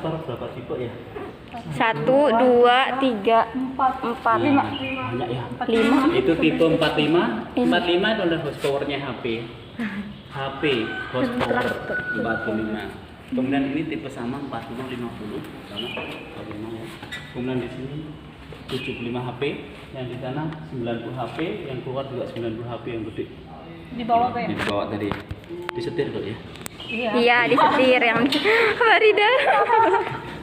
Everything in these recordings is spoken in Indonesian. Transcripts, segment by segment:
traktor berapa tipe ya? 1, 2, 3, 4, 5. Banyak ya. 5. Itu tipe 45. 45 itu adalah horsepower-nya HP. HP horsepower 45. Kemudian ini tipe sama 45 50 sama 45 ya. Kemudian di sini 75 HP, yang di sana 90 HP, yang keluar juga 90 HP yang gede. Di bawah Pak. Di bawah tadi. Disetir kok ya. Iya, disetir yang Farida.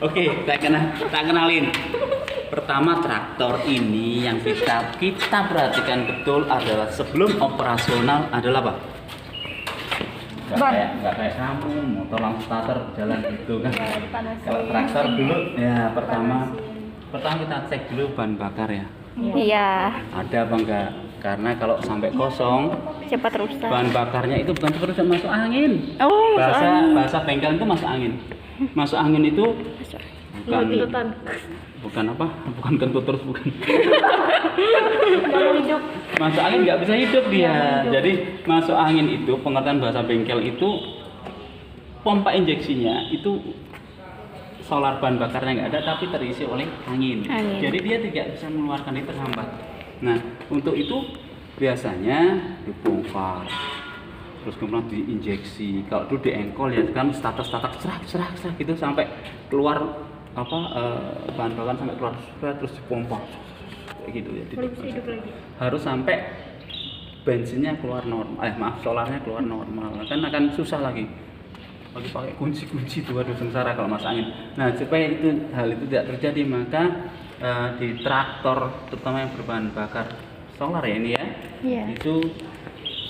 Oke, tak kenalin. Pertama, traktor ini yang kita perhatikan betul adalah sebelum operasional adalah apa? Nggak kayak kamu motor langsung starter jalan gitu kan. Kalau traktor dulu ya pertama kita cek dulu ban bakar ya. Iya. Ada apa enggak? Karena kalau sampai kosong Cepat rusak. bahan bakarnya itu bukan seperti masuk angin. Oh, masuk angin. Bahasa bengkel itu masuk angin. Masuk angin itu bukan apa? Bukan kentut terus bukan. Masuk angin nggak bisa hidup dia. Jadi masuk angin itu pengertian bahasa bengkel itu pompa injeksinya itu solar bahan bakarnya nggak ada tapi terisi oleh angin. Jadi dia tidak bisa mengeluarkan itu terhambat. Nah untuk itu biasanya dibongkar terus kemudian diinjeksi. Kalau dulu diengkol ya kan status serah gitu sampai keluar apa bahan bakar sampai keluar terus dipompa kayak gitu ya. Harus sampai bensinnya keluar normal, solarnya keluar normal kan akan susah lagi pakai kunci itu aduh sengsara kalau masuk angin. Nah supaya hal itu tidak terjadi maka di traktor terutama yang berbahan bakar solar ya ini ya, itu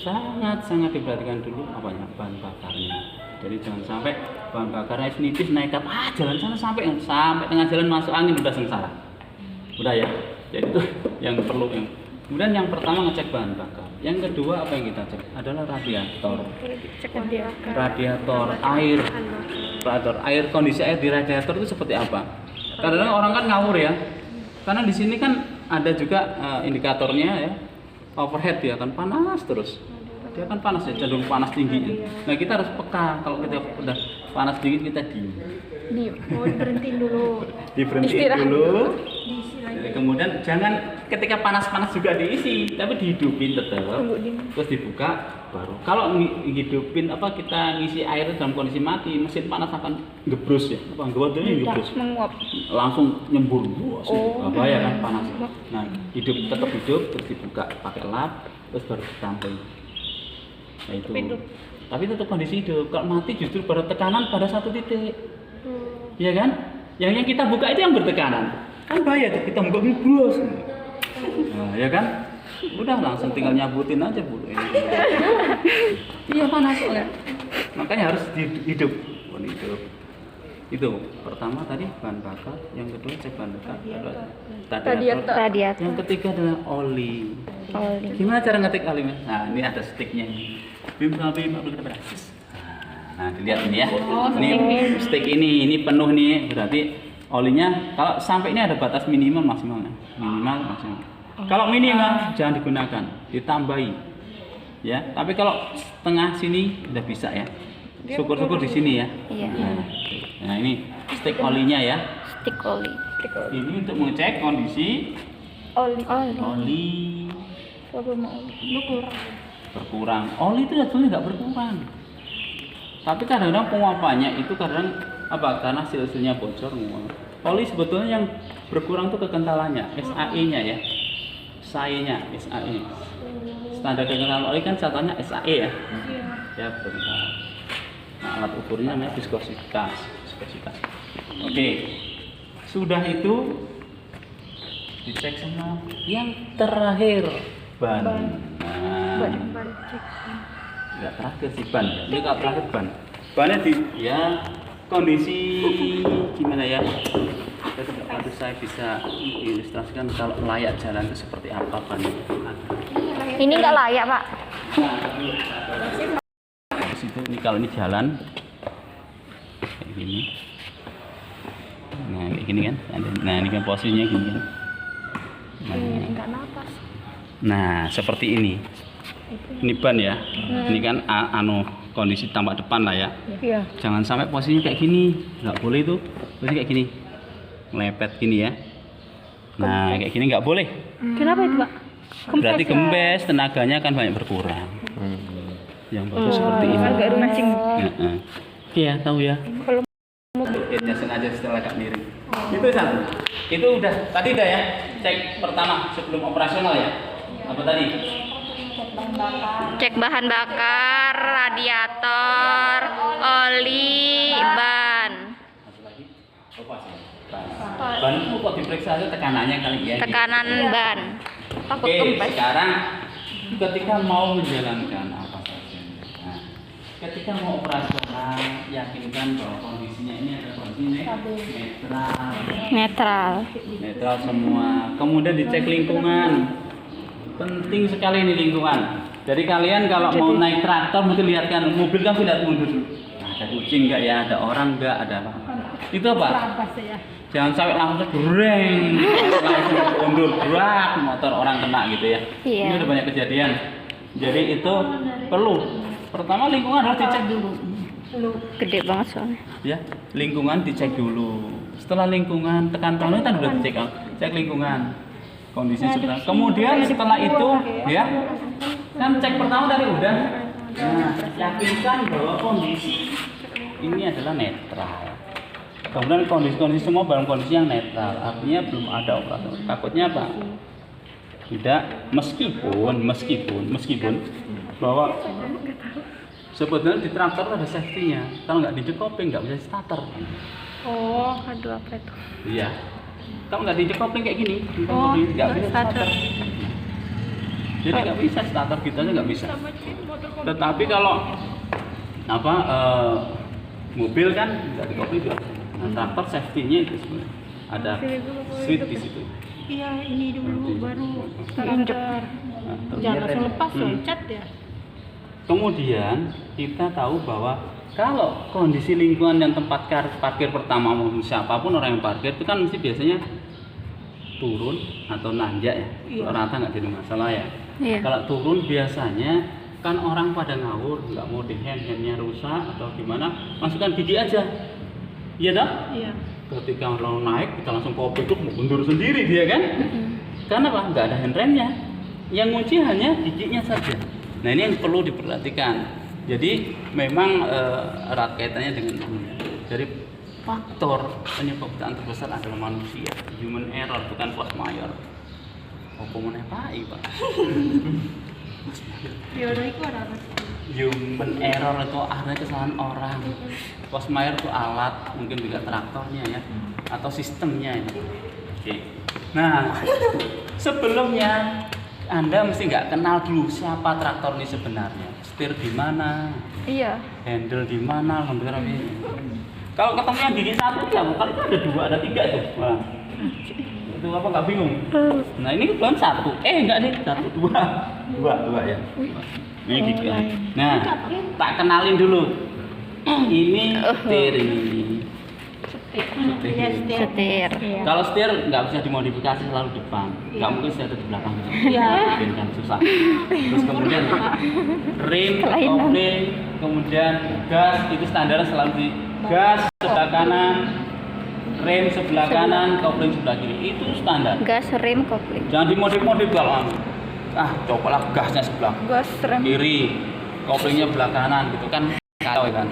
sangat diperhatikan dulu apanya bahan bakarnya. Jadi jangan sampai bahan bakarnya nipis nekat jalan sana sampai tengah jalan masuk angin udah sengsara. Udah ya. Jadi itu yang perlu kemudian yang pertama ngecek bahan bakar. Yang kedua apa yang kita cek adalah radiator. Radiator air, kondisi air di radiator itu seperti apa? Kadang-kadang orang kan ngawur ya. Karena di sini kan ada juga indikatornya ya. Overhead dia akan panas terus. Dia kan panas ya, cenderung panas tinggi. Nah, kita harus peka kalau kita udah panas dingin kita diam. Berhentiin dulu. Diberhentiin dulu. Kemudian jangan ketika panas-panas juga diisi, tapi dihidupin tetap. Terus dibuka baru. Kalau ngidupin kita ngisi air dalam kondisi mati, mesin panas akan gebrus ya. Gebrus. Langsung nyembur. Bahaya kan panas. Nah, tetap hidup terus dibuka pakai lap terus baru ditampung. Nah, itu. Tapi tetap kondisi hidup. Kalau mati justru baru tekanan pada satu titik. Iya kan? Yang kita buka itu yang bertekanan. Kan bahaya tuh kita buka gebrus. Nah, ya kan? Udah langsung tinggal nyabutin aja Bu. Iya panas soalnya. Makanya harus hidup. Itu pertama tadi bahan bakar, yang kedua cek bahan bakar, radiator. Yang ketiga adalah oli. Gimana cara ngetik olinya? Nah ini ada sticknya. Bim kita berhasil. Nah dilihat ini ya. Ini stick ini penuh nih berarti olinya kalau sampai ini ada batas minimal maksimal. Kalau minimal jangan digunakan, ditambahi. Ya, tapi kalau tengah sini udah bisa ya. Syukur-syukur di sini ya. Nah, ini stick olinya ya. Stick oli. Ini untuk mengecek kondisi oli. Berkurang. Oli itu sebetulnya nggak berkurang. Tapi kadang-kadang penguapannya itu karena hasil-hasilnya bocor. Oli sebetulnya yang berkurang itu kekentalannya, SAE-nya ya. SAE-nya. Standar kekentalan oli kan contohnya SAE ya. Ya, bentar. Nah, alat ukurnya namanya viskositas. Oke. Sudah itu dicek semua. Yang terakhir ban. Enggak terakhir sih ban. Ini kalau terakhir ban. Bannya kondisi gimana ya? Nanti saya bisa ilustrasikan kalau layak jalan itu seperti apa bannya. Ini nggak layak, Pak. Ini kalau ini jalan kayak gini. Nah, kayak gini kan. Nah, ini kan posisinya gini kan. Enggak napas. Nah, seperti ini. Ini ban ya. Ini kan kondisi tampak depan lah ya. Jangan sampai posisinya kayak gini. Nggak boleh itu. Terus kayak gini, melepet gini ya. Nah kayak gini nggak boleh. Kenapa itu, Pak? Berarti gembes, tenaganya akan banyak berkurang. Yang bagus seperti ini. Agak runcing. Heeh. Iya, tahu ya. Kalau Ya sengaja setelah agak miring. Itu satu. Itu udah. Tadi udah ya. Cek pertama sebelum operasional ya. Apa tadi? cek bahan bakar, radiator, oli, ban. Satu lagi. Apa sih? Ban itu kok diperiksa aja tekanannya kali ya. Tekanan ban. Takut Oke, kempes. sekarang ketika mau menjalankan apa saja. Nah, ketika mau operasional, yakinkan bahwa kondisinya ini adalah kondisi netral. Netral. Netral semua. Kemudian dicek lingkungan. Penting sekali ini lingkungan. Jadi kalian kalau mau naik traktor mesti lihat kan mobil kan lihat mundur dulu. Nah, ada kucing enggak ya, ada orang enggak, ada apa. Itu apa? Jangan sampai langsung goreng, langsung mundur berak motor orang kena gitu ya. Iya. Ini udah banyak kejadian. Jadi itu perlu. Pertama lingkungan harus dicek dulu. Gede banget soalnya. Ya, lingkungan dicek dulu. Setelah lingkungan tekan tombol kan udah dicek, cek lingkungan kondisi sudah. Kemudian setelah itu ya kan cek pertama tadi udah. Nah, yakinkan bahwa kondisi ini adalah netral. Kemudian kondisi semua dalam kondisi yang netral, artinya belum ada operasi. Takutnya apa? Tidak, meskipun bahwa sebetulnya di traktor ada safety-nya. Kalau nggak dijekopling nggak bisa starter. Oh, aduh apa itu? Iya. Kalau nggak dijekopling kayak gini, Oh, nggak bisa starter. Jadi nggak bisa starter kita aja nggak bisa. Tetapi kalau apa mobil kan nggak dikopling juga. Nah, traktor safety-nya itu sebenarnya ada switch di situ. Iya, ini dulu baru Injek. Nah, terus jangan dia langsung lepas Hmm. loncat ya. Kemudian kita tahu bahwa kalau kondisi lingkungan yang tempat parkir pertama maupun siapapun orang yang parkir itu kan mesti biasanya turun atau nanjak ya. Iya. Rata nggak jadi masalah ya. Iya. Kalau turun biasanya kan orang pada ngawur, nggak mau di handnya rusak atau gimana, masukkan gigi aja. Iya dah? Iya. Ketika orang naik kita langsung kopi itu mundur sendiri dia kan? Karena apa? Nggak ada handremnya. Yang kunci hanya giginya saja. Nah ini yang perlu diperhatikan. Jadi memang erat kaitannya dengan ini. Jadi faktor penyebab kecelakaan terbesar adalah manusia, human error bukan force majeure. Apa meneh Pak? Teori itu ada apa? Human error itu artinya kesalahan orang. Force majeure itu alat, mungkin juga traktornya ya, atau sistemnya ya. Oke. Nah, sebelumnya Anda mesti nggak kenal dulu siapa traktor ini sebenarnya. Setir di mana, Iya. handle di mana, hampir ini. Kalau ketemu yang gigi satu ya, bukan itu ada dua, ada tiga tuh. Wah. Itu apa nggak bingung? Nah ini kebetulan satu, enggak deh, satu dua ya. Ini gigi. Nah, tak kenalin dulu. Ini setir ini. Iya, setir. Setir. Iya. Kalau setir nggak bisa dimodifikasi selalu depan, nggak mungkin saya ada di belakang. Iya. Mungkin kan susah. Terus kemudian rim, kopling, kemudian gas itu standar selalu di gas sebelah kanan, rem sebelah kanan, kopling sebelah kiri itu standar. Gas, rem, kopling. Jangan dimodif-modif kalau cobalah gasnya sebelah Gas, rem. kiri, koplingnya sebelah kanan gitu kan kacau kan.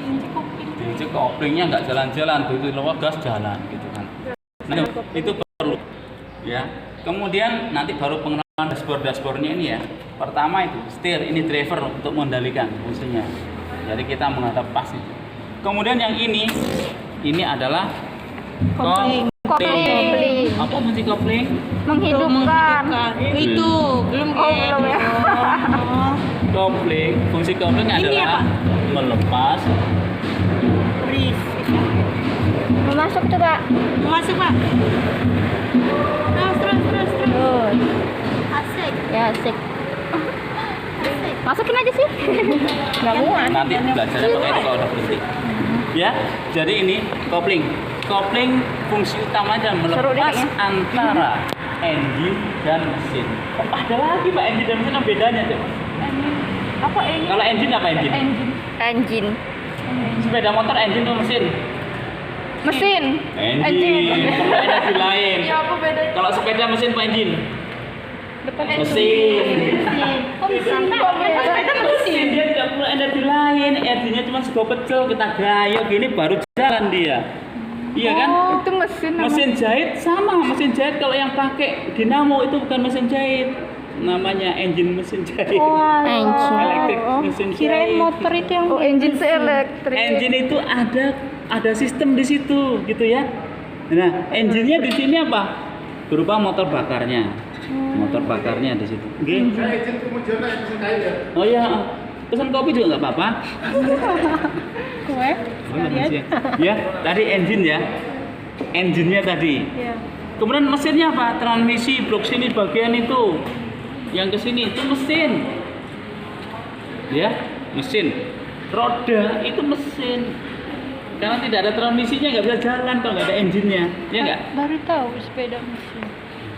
Jadi koplingnya nggak jalan-jalan, begitu lewat gas jalan gitu kan. Nah itu perlu ya. Kemudian nanti baru pengenalan dashboardnya ini ya. Pertama itu setir, ini driver untuk mengendalikan fungsinya. Jadi kita menghadap pas itu. Kemudian yang ini adalah Kopling. Kopling. Apa fungsi kopling? Menghidupkan. Itu belum belum ya. Kopling, fungsi kopling adalah melepas. Ris. Mau masuk tuh, Pak. Masuk, Pak. Terus. Terus. Asik. Ya, asik. Masukin aja sih. Nggak muat. Nanti belajarnya pakai itu kalau udah berhenti. Ya, jadi ini kopling. Kopling fungsi utamanya melepas kayaknya. antara engine dan mesin. Oh, ada lagi Pak engine dan mesin apa bedanya tuh? Apa ini? Kalau engine apa engine? Engine. Sepeda motor engine atau mesin? Mesin. Engine. Perlu energi lain. Ya apa bedanya? Kalau sepeda mesin apa engine? Depan Mesin. Oh, mesin kok beda? Sepeda mesin. Dia tidak perlu energi lain. Energinya cuma sego pecel, kita gayok gini baru jalan dia. Iya kan? Oh, itu mesin. Mesin jahit sama, mesin jahit kalau yang pakai dinamo itu bukan mesin jahit. Namanya engine mesin jahit. Engine. Elektrik mesin Kirain jahit. motor itu yang Engine seelektrik. Engine itu ada sistem di situ gitu ya. Nah, engine-nya di sini apa? Berupa motor bakarnya. Motor bakarnya di situ. Oke. Oh ya, pesan kopi juga nggak apa-apa. kue. Oh, makasih ya. Ya, tadi engine ya. Engine-nya tadi. Iya. Kemudian mesinnya apa? Transmisi, blok sini bagian itu. Yang ke sini itu mesin. Ya, mesin. Roda itu mesin. Karena tidak ada transmisinya nggak bisa jalan kalau nggak ada engine-nya. Ya nggak? Baru tahu sepeda mesin.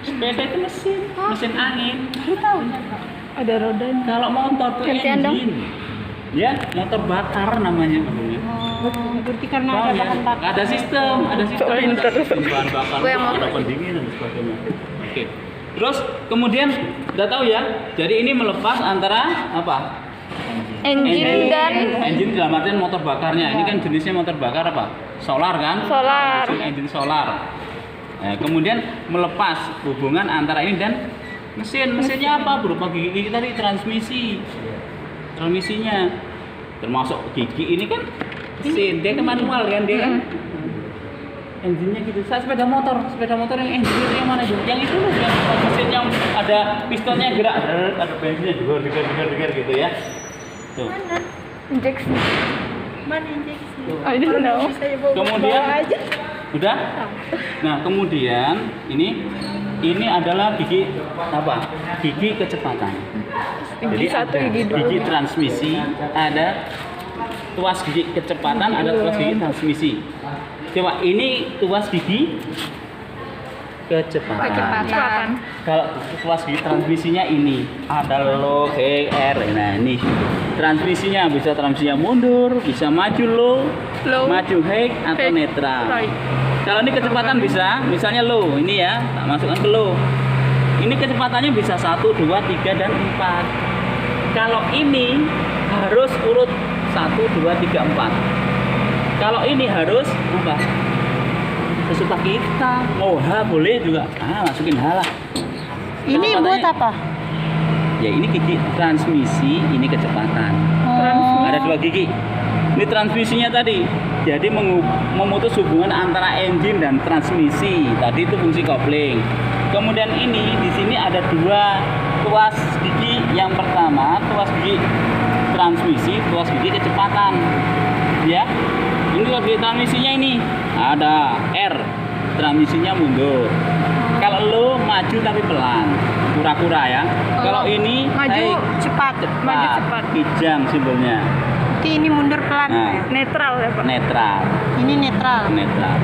Sepeda itu mesin, mesin angin. Baru tahu Pak. Ada rodanya. Kalau motor itu Gantian dong. engine. Ya, motor bakar namanya. Oh, berarti karena Paham ada ya? bahan bakar. Ada sistem, ada sistem. Pinter. Bahan bakar, Gue yang mau ada pendingin dan sebagainya. Oke. Terus kemudian udah tahu ya. Jadi ini melepas antara apa? Engine dan engine dalam artian motor bakarnya. Ini kan jenisnya motor bakar apa? Solar kan? Solar. Engine solar. Nah, kemudian melepas hubungan antara ini dan mesin. Mesinnya apa? Berupa gigi-gigi tadi, transmisi. Transmisinya termasuk gigi ini kan mesin. Dia kan manual kan dia kan. Engine-nya gitu. Saya sepeda motor yang engine itu yang mana itu? Yang itu loh, yang mesin yang ada pistonnya gerak, ada bensinnya juga gitu ya. Tuh. injeksi. Mana injeksi? I don't know. Bisa ya bawa Kemudian aja. udah. Nah, kemudian ini adalah gigi apa? Gigi kecepatan. Jadi satu, ada gigi dua. gigi transmisi, ada tuas gigi kecepatan, ada tuas gigi transmisi. Coba ini tuas gigi kecepatan. Kalau tuas gigi transmisinya ini ada low, high, R. Nah ini transmisinya bisa transmisinya mundur, bisa maju Low, maju high atau high, netral. right. Kalau ini kecepatan bisa, misalnya low, ini ya, tak masukkan ke low. Ini kecepatannya bisa 1, 2, 3 dan 4. Kalau ini harus urut 1, 2, 3, 4. Kalau ini harus apa? Sesuka kita mau H boleh juga, masukin H lah. Ini Kalau buat katanya- apa? Ya ini gigi transmisi, ini kecepatan. Oh. Ada 2 gigi. Ini transmisinya tadi. Jadi memutus hubungan antara engine dan transmisi. Tadi itu fungsi kopling. Kemudian ini di sini ada 2 tuas gigi. Yang pertama tuas gigi transmisi, tuas gigi kecepatan. Ya. Ini tuas gigi transmisinya ini ada R. Transmisinya mundur. Kalau lo maju tapi pelan, kura-kura ya. Kalau ini Maju cepat. Maju cepat. Kijang simbolnya. Berarti ini mundur pelan. Nah. Netral ya Pak. Netral. Ini netral. Netral.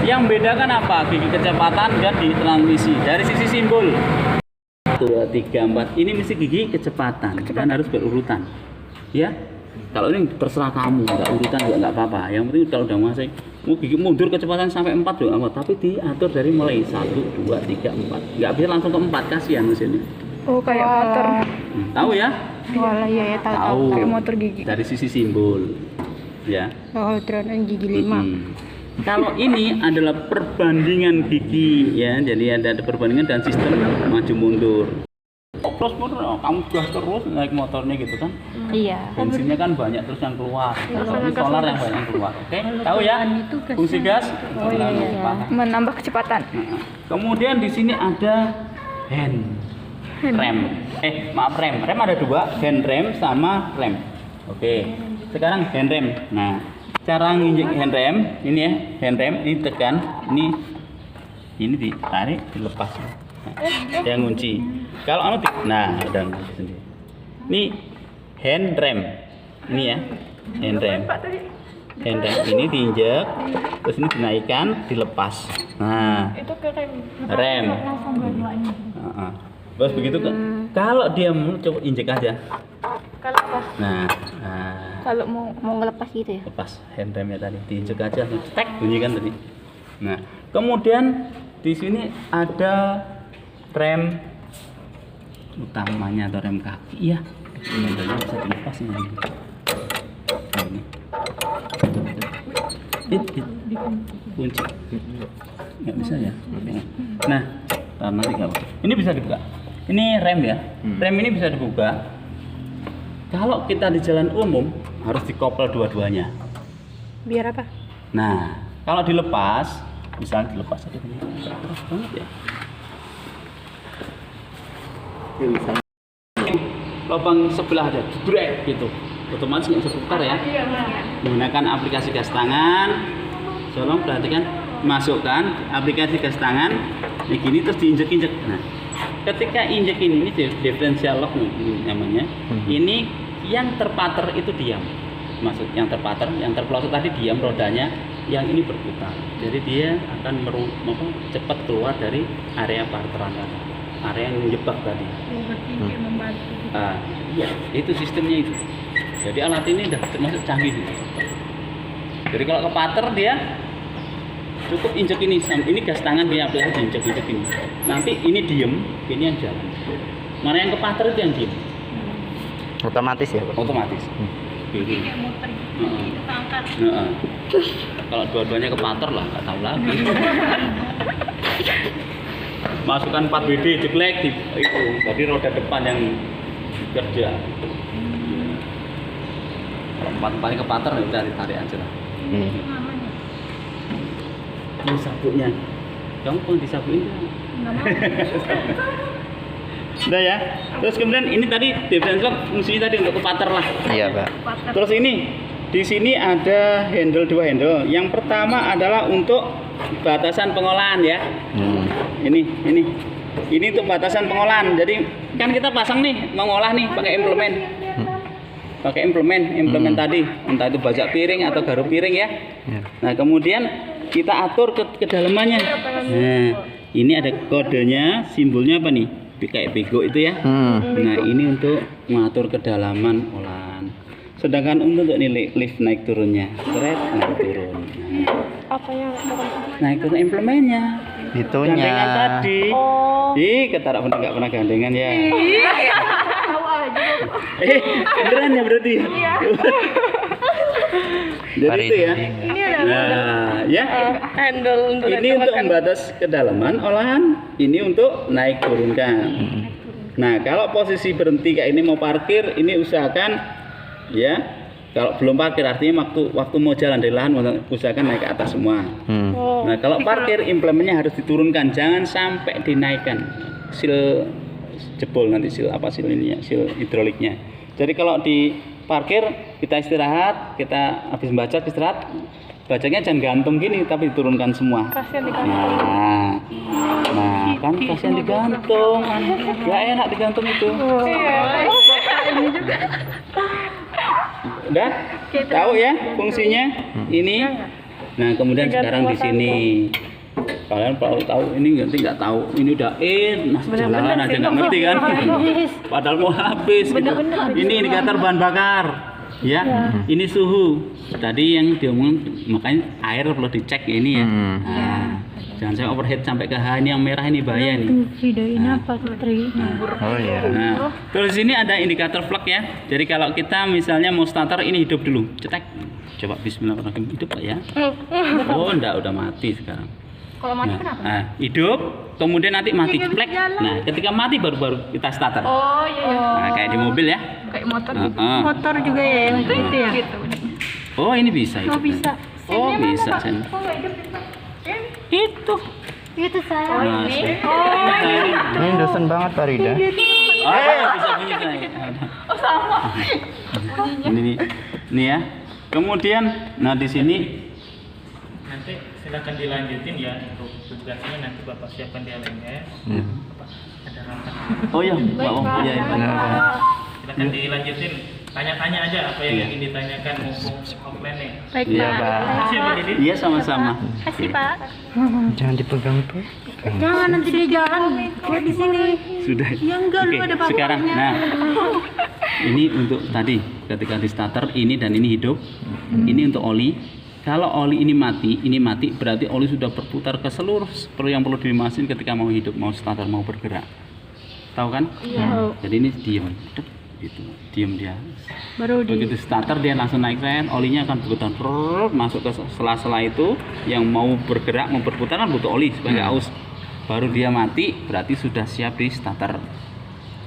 Yang bedakan apa? Gigi kecepatan dan di transmisi. Dari sisi simbol 1, 2, 3, 4. Ini mesti gigi kecepatan dan harus berurutan. Ya. Kalau ini terserah kamu, nggak urutan juga nggak apa-apa. Yang penting kalau udah masuk mau gigi mundur kecepatan sampai 4 juga nggak apa. Tapi diatur dari mulai 1, 2, 3, 4. Nggak bisa langsung ke 4, kasihan mesinnya. Oh kayak motor. Tahu ya? Walah iya ya tahu. Kayak motor gigi. Dari sisi simbol. Ya. Oh, terus gigi 5. Kalau ini adalah perbandingan gigi ya, jadi ada perbandingan dan sistem maju mundur. Oplos pun kamu gas terus naik motornya gitu kan? Iya. Bensinnya kan banyak terus yang keluar. Kalau ini solar yang banyak yang keluar. Oke, tahu ya? Fungsi gas. Oh iya, iya. Paham. Menambah kecepatan. Nah, kemudian di sini ada hand rem. Maaf rem. Rem ada 2, hand rem sama rem. Oke. Sekarang hand rem. Nah, cara nginjek hand rem ini ya, hand rem ini tekan, ini ditarik, dilepas. Nah, yang ngunci. Kalau nah udah ngunci sendiri. Ini hand rem. Ini ya, hand rem. Hand rem ini diinjek, terus ini dinaikkan, dilepas. Nah, Itu ke rem. Terus begitu kalau dia mau coba injek aja. Kalau pas Nah, Kalau mau ngelepas gitu ya. lepas handremnya tadi, diinjek aja, tek bunyi kan tadi. Nah, kemudian di sini ada rem utamanya atau rem kaki ya. Ini handle bisa dilepas ini. Nah, ini. Kunci. Nggak bisa ya. Nah, nanti nggak apa. Ini bisa dibuka. Ini rem ya. Rem ini bisa dibuka. Kalau kita di jalan umum harus dikopel dua-duanya. Biar apa? Nah, kalau dilepas, misalnya dilepas aja ini keras banget ya. Ini misalnya lubang sebelah ada, brek gitu. Otomatis nggak bisa putar ya. Menggunakan aplikasi gas tangan. Tolong perhatikan, masukkan aplikasi gas tangan. Ini gini terus diinjek-injek. Nah, ketika injek ini differential lock namanya. Ini yang terpater itu diam. Maksud yang terpater, yang terpelosok tadi diam rodanya, yang ini berputar. Jadi dia akan cepat keluar dari area parteran tadi, area yang menjebak tadi. Iya, itu sistemnya itu. Jadi alat ini udah termasuk canggih. Jadi kalau kepater dia cukup injek ini gas tangan dia aplikasi injek ini. Nanti ini diem, ini yang jalan. Mana yang kepater itu yang diem. Otomatis ya, Pak? Otomatis. Kayak motor gitu, kita angkat. Kalau dua-duanya kepater lah, nggak tahu lagi. Masukkan 4 BD jeglek di itu, jadi roda depan yang kerja. Kalau 4 kepater ya udah ditarik aja lah. Ini sabuknya. Kamu pun disabukin kan? Nggak mau. Udah ya. Terus kemudian ini tadi differential fungsinya tadi untuk kepater lah. Iya, Pak. Terus ini di sini ada dua handle. Yang pertama adalah untuk batasan pengolahan ya. Ini untuk batasan pengolahan. Jadi kan kita pasang nih mengolah nih pakai implement. Pakai implement tadi, entah itu bajak piring atau garuk piring ya. Nah, kemudian kita atur kedalamannya. Nah, ini ada kodenya, simbolnya apa nih? Kayak bego itu ya. Nah, ini untuk mengatur kedalaman olahan. Sedangkan untuk ini lift naik turunnya, naik turun. Apa yang Naik turun implementnya. Itunya. Gandengan tadi. Ketarak bener nggak pernah gandengan ya. tahu aja? Beneran ya berarti. Jadi itu ya. Ini ada Nah, ya. handle untuk Ini untuk membatas kedalaman olahan, ini untuk naik turunkan. Nah, kalau posisi berhenti kayak ini mau parkir, ini usahakan ya. Kalau belum parkir artinya waktu mau jalan dari lahan usahakan naik ke atas semua. Nah, kalau parkir implementnya harus diturunkan, jangan sampai dinaikkan. Sil jebol nanti sil ininya, sil hidroliknya. Jadi kalau di parkir kita istirahat, kita habis baca istirahat, bacanya jangan gantung gini tapi diturunkan semua. kasihan digantung. Nah, kan kasihan digantung. Ya enak digantung itu. Ini juga. Udah? Tahu ya fungsinya? Ini. Nah, kemudian sekarang di sini kalian kalau tahu ini nggak tahu ini udah masih jalan aja nggak ngerti kan? Padahal mau habis. Gitu. Ini indikator bahan bakar. Ya, ini suhu. Tadi yang diomongin makanya air perlu dicek ini ya. Nah, jangan sampai overheat sampai ke H, ini yang merah ini bahaya nih. Video ini apa Tri? Oh iya. Nah, terus ini ada indikator plug ya. Jadi kalau kita misalnya mau starter ini hidup dulu, cetek. Coba bismillahirrahmanirrahim hidup Pak ya. Oh, enggak udah mati sekarang. Kalau mati kenapa? Nah, hidup, kemudian nanti mati plek. Nah, ketika mati baru kita starter. Oh iya. Nah, kayak di mobil ya. Kayak motor gitu. Motor juga ya yang itu ya? Gitu. Oh, ini bisa itu. Oh bisa. Oh, bisa sen. Itu. Itu saya. Nah, ini. Ini dosen banget Pak Rida. Bisa bunyi saya. Oh sama. Ini ya. Kemudian, nah di sini Nanti silakan dilanjutin ya untuk tugasnya nanti Bapak siapkan di LMS. Bapak ada rapat. oh iya, Pak Om. Iya, iya. Silakan dilanjutin tanya-tanya aja apa yang Iya. ingin ditanyakan mumpung offline nih. Baik, Iya, Pak. Pak. Makasih ya Pak Didi. Iya sama-sama. Kasih, Pak. Jangan dipegang tuh. Jangan nanti dia jalan. Gue di sini. Sudah. Ya enggak, lu Oke, ada bapaknya. sekarang nah ini untuk tadi ketika di starter ini dan ini hidup. Ini untuk oli. Kalau oli ini mati berarti oli sudah berputar ke seluruh yang perlu dimasin ketika mau hidup, mau starter, mau bergerak. Tahu kan? Iya. Jadi ini diam. Dep, gitu. Diam dia. Baru di Begitu starter dia langsung naik rem, olinya akan berputar masuk ke sela-sela itu yang mau bergerak, mau berputar kan butuh oli supaya nggak aus. Baru dia mati berarti sudah siap di starter.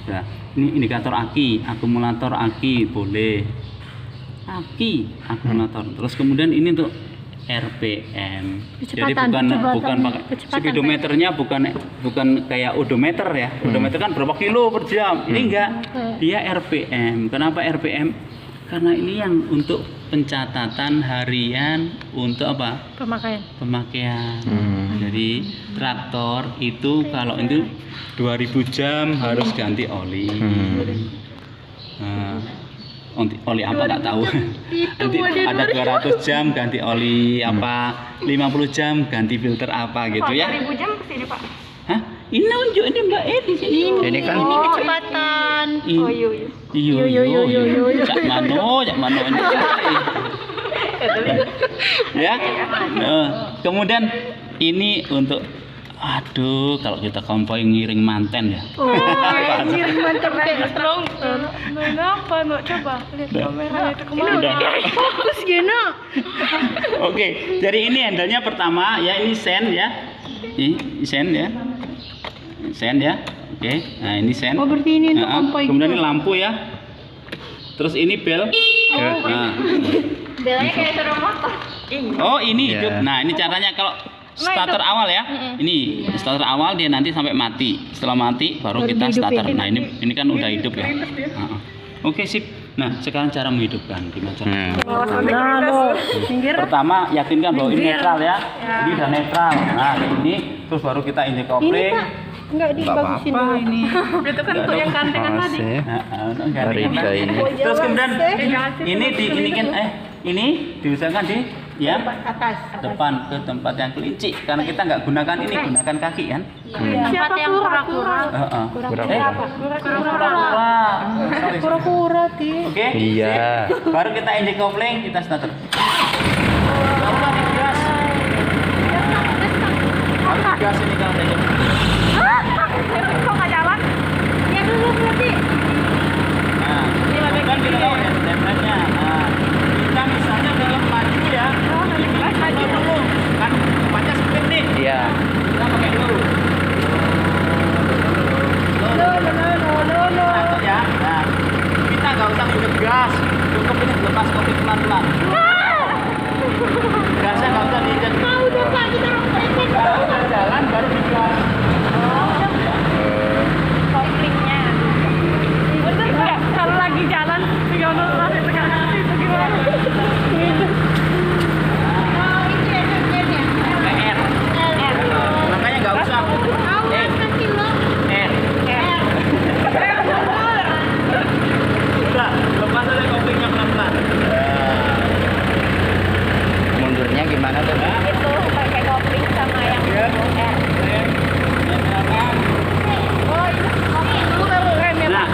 Nah, ini indikator aki, akumulator aki boleh. Aki, akumulator. Terus kemudian ini untuk RPM. Jadi bukan pakai speedometernya bukan kayak odometer ya. Odometer kan berapa kilo per jam. Ini enggak. Dia RPM. Kenapa RPM? Karena ini yang untuk pencatatan harian untuk apa? Pemakaian. Jadi traktor itu kalau itu 2000 jam harus ganti oli. Nah, oli apa nggak tahu. Nanti ada 200 jam ganti oli apa, 50 jam ganti filter apa gitu ya. 2000 jam kesini, Pak. Hah? Ini nunjuk ini Mbak di sini. Ini kan Ini kecepatan. Oh iya. Cak mano ini. Ya. Kemudian ini untuk aduh kalau kita konvoy ngiring manten ya. Oh, anjir mantap kayak strong. Kenapa? No, coba lihat kamera itu kemana? Fokus gini. Oke, jadi ini handle-nya pertama ya, ini sen ya. Ini sen ya. Sen ya. Oke. Nah, ini sen. Oh, berarti ini untuk konvoy. Kemudian ini lampu ya. Terus ini bel. Nah. Belanya kayak turun motor. Oh, ini Iya. hidup. Nah, ini caranya kalau starter awal ya. Ini starter awal dia nanti sampai mati. Setelah mati baru kita starter. Nah, ini kan udah hidup ya. Oke, sip. Nah, sekarang cara menghidupkan gimana cara? Pertama, yakinkan bahwa ini netral ya. Ini udah netral. Nah, ini terus baru kita injek kopling. Enggak dibagusin dulu ini. Itu kan untuk yang gantengan tadi. Farida ini. Terus kemudian ini diinikan ini diusahakan di ya Atas. depan ke tempat yang kelinci karena kita nggak gunakan ini, gunakan kaki kan. Tempat yang kura-kura. Kura-kura, Ti. Oke. Iya. Sip. Baru kita injek kopling, kita starter. Baru digas. Harus digas ini kalau udah jadi. Kok nggak jalan? Ya dulu berarti. Nah, kan kita tahu ya template-nya. Nah, kita misalnya dalam maju ya. Maju dulu. Kan tempatnya sempit nih. Iya. Kita pakai dulu. Satu ya. Nah, kita nggak usah injek gas. Cukup ini lepas kopling pelan-pelan. Gasnya nggak usah diinjek. Udah Pak, kita Kalau udah jalan baru digas. koplingnya. Bener nggak? Kalau lagi jalan, Yono masih tengah hati itu gimana? Oh, itu ya, PR. Makanya nggak usah. Udah, lepas aja koplingnya pelan-pelan. Mundurnya gimana tuh? Itu pakai kopling sama yang R. Oh, ini dulu baru rem ya, Nah,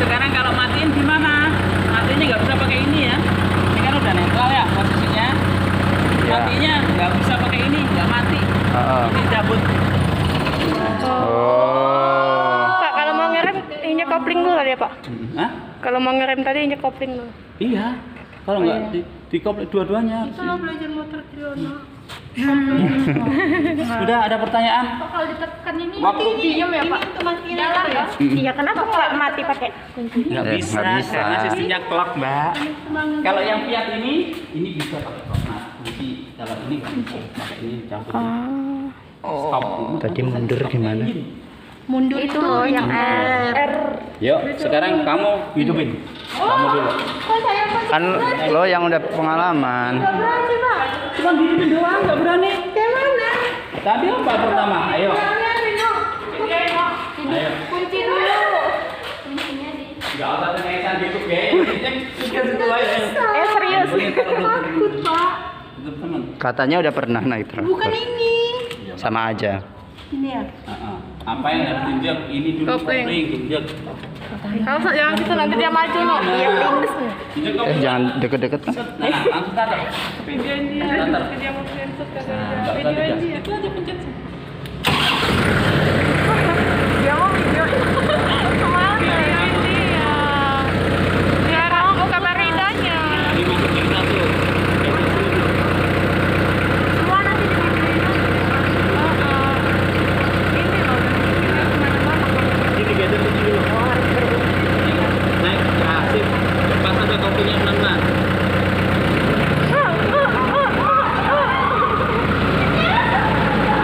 sekarang kalau matiin gimana? Matinya nggak bisa pakai ini ya. Ini kan udah netral ya posisinya. Matinya nggak bisa pakai ini, nggak mati. Ini cabut. Oh. Pak, kalau mau ngerem injek kopling dulu kali ya, Pak? Hah? Kalau mau ngerem tadi injek kopling dulu. Iya. Kalau nggak di kopling dua-duanya. Belajar motor Triono. Sudah ada pertanyaan? Kalau ditekan ini Waktu. diem ya, Pak? Jalan ya? Iya, kenapa nggak mati pakai kunci? Nggak bisa, nggak bisa. karena sistemnya clock, Mbak. Kalau yang Fiat ini bisa pakai clock. Nah, kunci kalau ini nggak bisa pakai ini cabut. Stop. Tadi mundur gimana? Mundur itu loh yang R. Yuk, sekarang kamu hidupin. Kamu dulu. Kan lo yang udah pengalaman. Berani, Pak. Cuma hidupin doang, nggak berani. Yang mana? Tadi apa pertama? Ayo. Ayo. Kunci dulu. Kuncinya di Enggak usah tengesan gitu, guys. Sudah situ aja. Serius. Takut, Pak. Tutup teman. Katanya udah pernah naik traktor. Bukan ini. Sama aja. Ini ya. Apa yang harus diinjak? Ini dulu Kopling. kopling, injak. Kalau jangan gitu nanti dia maju no. Iya, lindes nih. Injak kopling. Jangan deket-deket kan. Nah, langsung tatar. Videoin dia. Tatar. Dia mau screenshot kan dia. Enggak usah Videoin digas. dia. Itu aja pencet. Dia mau videoin. Kemana? Videoin dia. Dia mau kamera ridanya. Dimasukin satu. Semua nanti di videoin. Ini loh. Ini kemana-mana. Ini geser ke sini dulu. Naik, nah, sip. Pas ada kopinya pelan-pelan.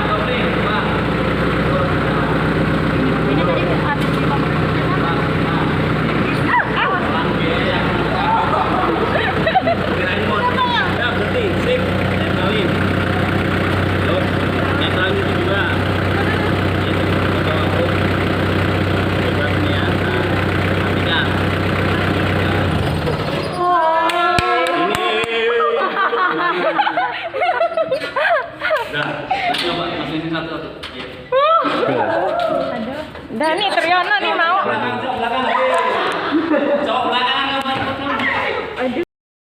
Kopling, Pak. Ini tadi habis di kamar. Kirain mau. Ya, berhenti. Sip. Netralin. Terus, netralin itu juga. Itu ke bawah. Coba sini ya. Nah, matikan. Udah, coba masukin satu-satu. Ayo. Dah nih Triana nih mau. Belakang, belakang. Cok,